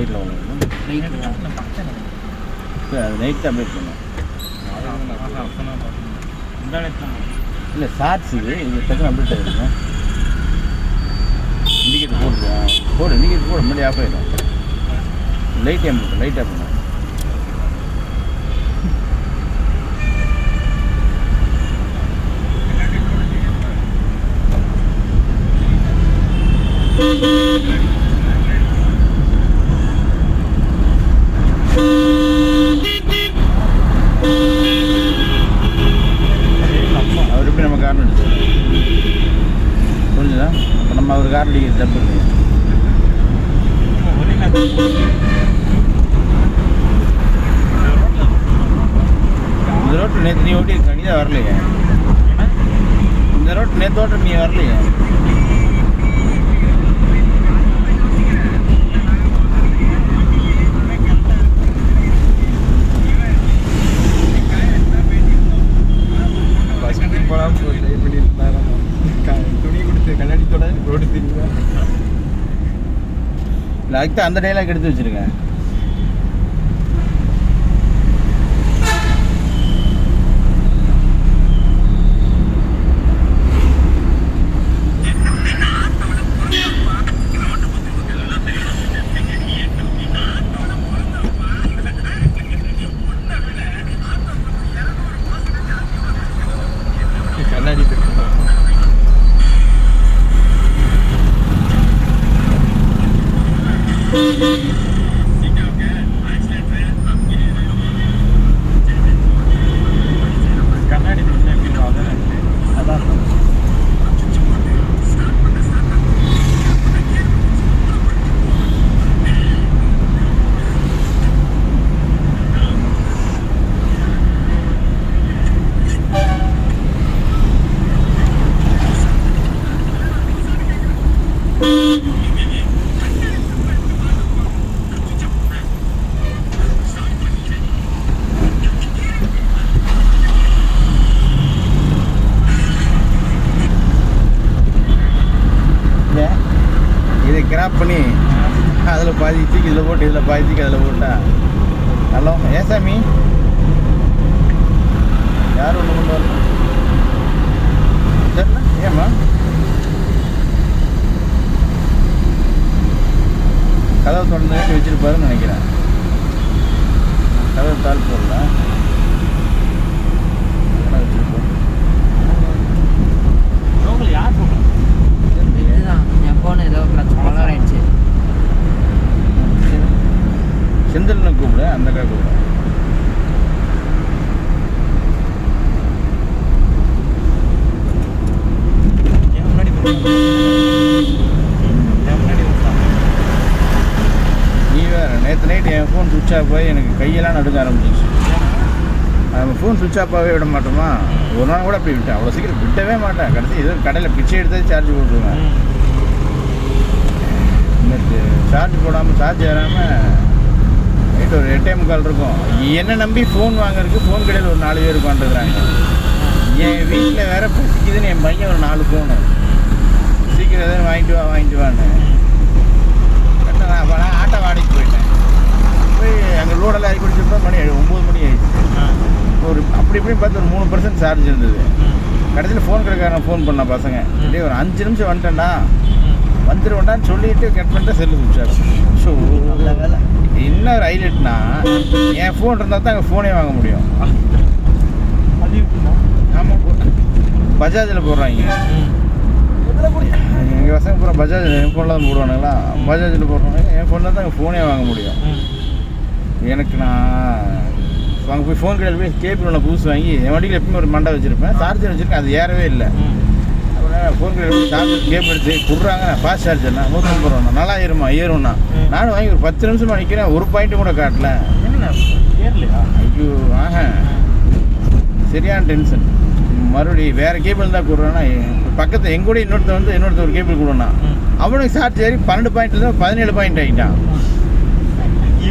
லைட்டில் ஒன்று அது நைட்டு அப்டேட் பண்ணேன். இல்லை ஷார்ட்ஸ் இது டக்குன்னு அப்டேட் ஆகிடுங்க. இண்டிகேட்டர் போடு இண்டிகேட்டர் போட முன்னாடி ஆஃப் ஆகிடும். லைட் ஆஃப் பண்ணேன். அவர் எப்படி நம்ம காரணம் எடுத்து புரிஞ்சுதா? இப்போ நம்ம அவர் காரணம் அடிக்கிறது தப்பு இல்லை. இந்த ரோட்டு நேற்று நீ ஓட்டி இருக்க, நீ தான் வரலையே. இந்த ரோட்டு நேற்று ஓட்ட நீ வரலையே. துணி கொடுத்து கண்ணாடித்தோட ரோடு தெரியுதா? இல்லை அதுக்கு தான் அந்த டைலாக் எடுத்து வச்சுருக்கேன். கண்ணாடி கண்ணாடி அதான் இதை கிராப் பண்ணி அதில் பாதி தூக்கி இதில் போட்டு இதில் பாதி தூக்கி அதில் போட்டா ஹலோ ஏன் சாமி யார் ஒன்று கொண்டு வரல சரிண்ணா ஏம்மா கதவை தொடர்ந்து வச்சுருப்பாருன்னு நினைக்கிறேன். கதவை தாள் போடல வச்சுருப்போம். யார் போடுறோம்? என் ஃபோன் ஏதோ பிரச்சனை ஆயிடுச்சு. செந்தில்னு கூப்பிடு, அந்த அக்கா கூப்பிடு. நீ வேறு நேற்று நைட்டு என் ஃபோன் சுவிட்ச் ஆஃப் ஆகி எனக்கு கையெல்லாம் நடுக்க ஆரம்பிச்சிச்சு. நம்ம ஃபோன் சுவிட்ச் ஆஃபாகவே விட மாட்டோமா? ஒரு நாள் கூட அப்படி விட்டேன். அவ்வளோ சீக்கிரம் விட்டவே மாட்டேன். கடைசி ஏதோ கடையில் பிச்சை எடுத்து சார்ஜ் போட்டுருவேன். நேற்று சார்ஜ் போடாமல் சார்ஜ் ஏறாமல் நைட்டு ஒரு 8:45 இருக்கும். என்னை நம்பி ஃபோன் வாங்குறதுக்கு ஃபோன் கடையில் ஒரு 4 பேர் உட்காந்துருக்குறாங்க. என் வீட்டில் வேற பசிக்குதுன்னு என் பையன் ஒரு 4 ஃபோனு சீக்கிரம் எதாவது வாங்கிட்டு வான்னு கரெக்டாக நான் ஆட்டோ வாடகைக்கு போயிட்டேன். போய் அங்கே லோடெல்லாம் ஆகி குடிச்சப்போ மணி 9 மணி ஆயிடுச்சு. ஒரு அப்படி இப்படி பார்த்து ஒரு 3% சார்ஜ் இருந்தது. கடைசியில் ஃபோன் கடைக்காரன் ஃபோன் பண்ண பசங்க அப்படியே ஒரு 5 நிமிஷம் வந்துட்டேன்டா வந்துடுவேன்டான்னு சொல்லிட்டு கட் பண்ணிட்டு செல்லு குடிச்சாரு. ஸோ என்ன ஒரு ஹைலைட்னா என் ஃபோன் இருந்தால் தான் அங்கே ஃபோனே வாங்க முடியும். ஆமாம் பஜாஜில் போடுறாங்க. எங்கள் பசங்க பூரா பஜாஜ் என் ஃபோனில் தான் போடுவானுங்களா. பஜாஜில் போடுறாங்க. என் ஃபோனில் தான் அங்கே ஃபோனே வாங்க முடியும். எனக்கு நான் அங்கே போய் ஃபோன் கடையில் போய் கேபிள் ஒன்று புதுசு வாங்கி என் வண்டியில் எப்பவுமே ஒரு மண்டை வச்சுருப்பேன். சார்ஜர் வச்சுருக்கேன், அது ஏறவே இல்லை. அப்புறம் ஃபோன் கடையில் போய் சார்ஜர் கேபிள் எடுத்து கொடுறாங்க. ஃபாஸ்ட் சார்ஜர்னா 150 ரூபா நல்லா ஏறும்னா நானும் வாங்கி ஒரு 10 நிமிஷமாக நிற்கிறேன். ஒரு பாயிண்ட்டு கூட காட்டல. ஏறலையா? ஐயோ சரியான டென்ஷன். மறுபடியும் வேறு கேபிள் தான் கொடுறான்னா பக்கத்தில் எங்கூட இன்னொருத்த ஒரு கேபிள் கொடுனா அவனுக்கு சார்ஜ் ஏறி 12 பாயிண்ட் தான் 17 பாயிண்ட் ஆகிட்டான்.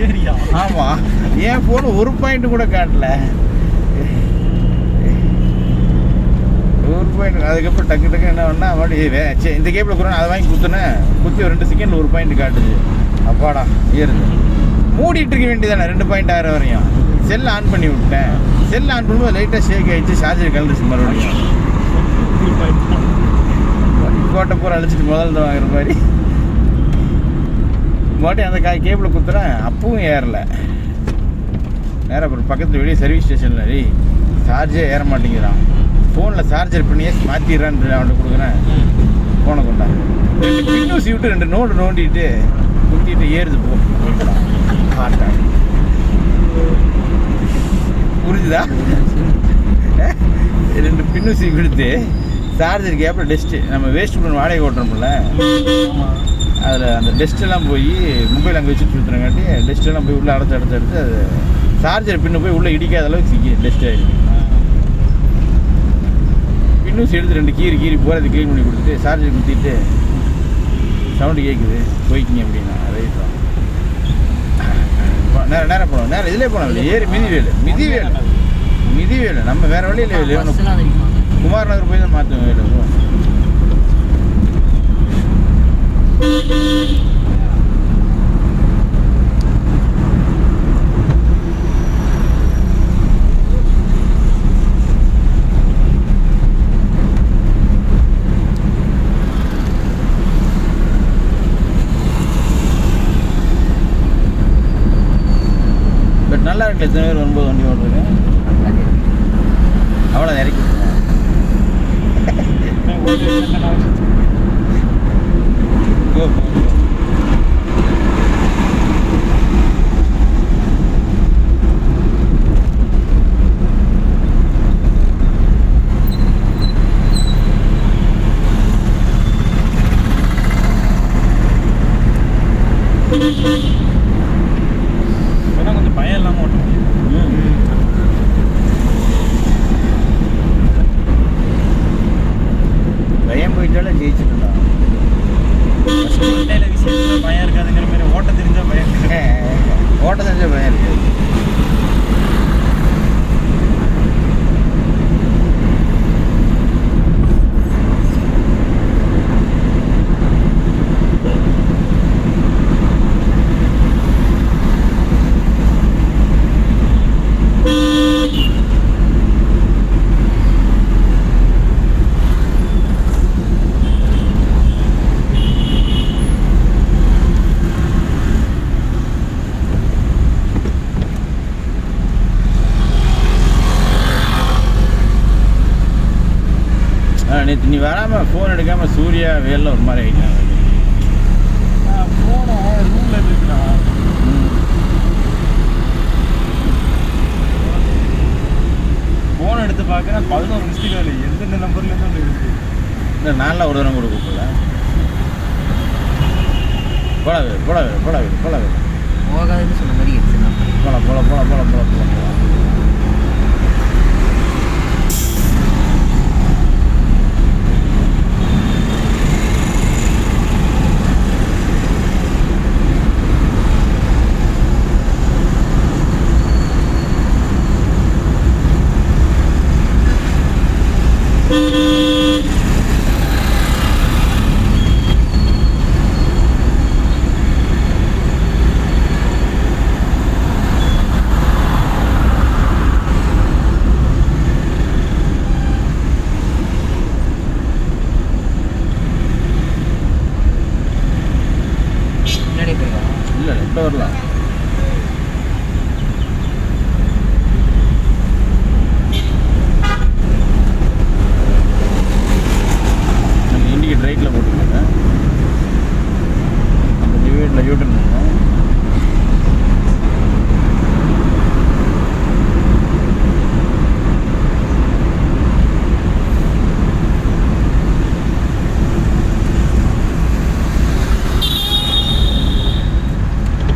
ஏரியா? ஆமாம், என் ஃபோனு ஒரு பாயிண்ட்டு கூட காட்டல. ஒரு பாயிண்ட். அதுக்கப்புறம் டக்கு என்ன பண்ணால் மறுபடியும் இந்த கேபிள் கொடுறேன் அதை வாங்கி குத்துனேன். குத்தி ஒரு 2 செகண்ட் ஒரு பாயிண்ட் காட்டுது. அப்பாடா ஏறுது. மூடிட்டு இருக்க வேண்டியதானே 2.6 வரையும். செல் ஆன் பண்ணி விட்டேன். செல் ஆன் பண்ணும்போது லைட்டாக ஷேக் ஆகிடுச்சு, சார்ஜர் கலந்துச்சு மறுபடியும். கோட்டை பூரா அழிச்சிட்டு முதல்ல வாங்குற மாதிரி மறுபடியும் அந்த கேபிளை குத்துறேன், அப்பவும் ஏறல. நேரம் அப்புறம் பக்கத்தில் வெளியே சர்வீஸ் ஸ்டேஷனில் சார்ஜே ஏற மாட்டேங்கிறான். ஃபோனில் சார்ஜர் பண்ணியே மாற்றிடுறான்னு அவன்கிட்ட கொடுக்குறேன். ஃபோனை கொண்டா 2 பின்னூசி விட்டு 2 நோண்டு நோண்டிட்டு குத்திட்டு ஏறுது போ. ஹாட்டாக புரிஞ்சுதா? 2 பின்னூசி விடுத்து சார்ஜர் கேப்பில் டெஸ்ட்டு நம்ம வேஸ்ட் பண்ண வாடகை ஓட்டுறோம்ல, அதில் அந்த டெஸ்ட்டெல்லாம் போய் மொபைல் அங்கே வச்சுட்டு சுற்றுறங்காட்டி டெஸ்ட்டெல்லாம் போய் உள்ளே அடைச்சு அது சார்ஜர் பின்னு போய் உள்ளே இடிக்காத அளவுக்கு சிக்கி டெஸ்ட் ஆகிடுது. பின்னூசி எடுத்து 2 கீறி போகிறது க்ளீன் பண்ணி கொடுத்துட்டு சார்ஜர் குத்திட்டு சவுண்டு கேட்குது போய்க்கிங்க அப்படின்னா ரைட் தான். நேரம் போனோம், நேரம் இதிலே போனோம். ஏறி மிதிவேலு நம்ம வேறு வழியில் குமார் நகர் போய் தான் மாற்றுவோம் வேலை. பட் நல்லா இருக்கு. எத்தனை பேர் வரும்போது வண்டி ஓட்டுருக்கு அவ்வளோ இறக்கி விட்டுருவோம். கொஞ்சம் பயம் இல்லாமல் ஓட்ட முடியும். பயம் போயிட்டாலே ஜெயிச்சுட்டுலாம். விஷயத்தில் பயம் இருக்காதுங்கிற மாதிரி ஓட்ட தெரிஞ்சால் பயம் இருக்கு. ஓட்ட தெரிஞ்சால் பயம் இருக்காது. நேற்று நீ வராமல் ஃபோன் எடுக்காமல் சூர்யா வேலில் ஒரு மாதிரி ஆகிட்டாங்க. ஃபோனை ரூமில் இருக்குண்ணா. ஃபோன் எடுத்து பார்க்குறேன் 11 மிஸ்டேக் ஆகலை. எந்தெந்த நம்பர்லேருந்து ஒன்று இருக்குது. இந்த நாளில் ஒரு தரம் கூட கூப்பிடல. போடாவே போகாதுன்னு சொன்ன மாதிரி எடுத்துனா போல. இல்லை லெஃப்ட் வரலாம். இண்டிகேட் ரைட்டில் போட்டுருக்காங்க. அந்த டிவைடில் யூட்டன் பண்ணணும்.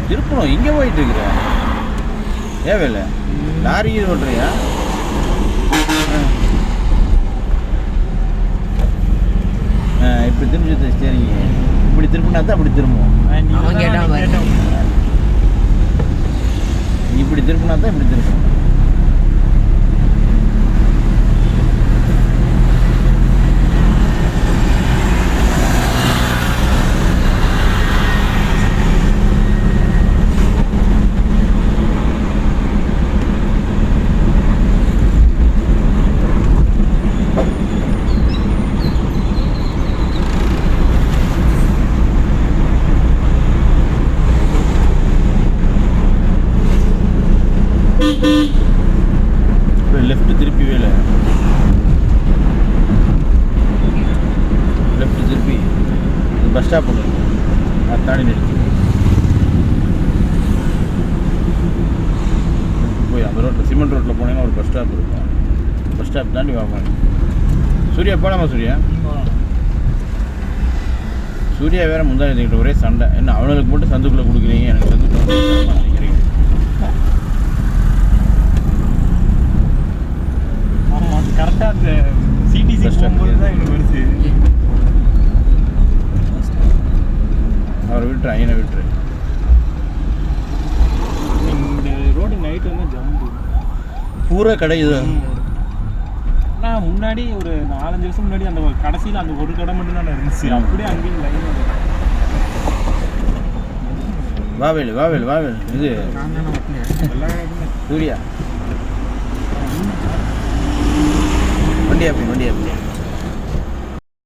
திருப்பணும். இங்கே போயிட்டு இருக்கிறேன். ஏவேல லாரி ஓட்டுறியா? இப்படி திரும்பி சரிங்க. இப்படி திரும்பினா தான் அப்படி திரும்புவோம். அவன் கேட்டான் பாரு. இப்படி திரும்பினா தான் இப்படி திரும்புவோம். வேலை லெஃப்ட் திருப்பி பஸ் ஸ்டாப் ஒன்று அதை தாண்டி நிறுத்தி போய் அந்த ரோட்டில் சிமெண்ட் ரோட்டில் போனீங்கன்னா ஒரு பஸ் ஸ்டாப் இருக்கும். பஸ் ஸ்டாப் தாண்டி வாங்க. சூர்யா போகலாமா சூர்யா? சூர்யா வேற முந்தா எழுதிக்கிட்ட ஒரே சண்டை. என்ன அவனுக்கு மட்டும் சந்துக்குள்ளே கொடுக்குறீங்க, எனக்கு சந்துக்குள்ளே நினைக்கிறீங்க. ஆமாம், கரெக்டாக அந்த சிடிசி போகும்போது தான் எனக்கு வருது. அவரை விட்டுரு, ஐயனை விட்டுரு. இந்த ரோடு நைட்டு வந்து ஜம்பு பூரா கடை இது. நான் முன்னாடி ஒரு 4-5 வருஷம் முன்னாடி அந்த கடைசியில் அந்த ஒரு கடை மட்டும் தான் இருந்துச்சு. அப்படியே அங்கேயும் லைன் வாவேல் இது நான் தானே ஓட்டினேன். எல்லாம் சூர்யா வண்டி அப்படி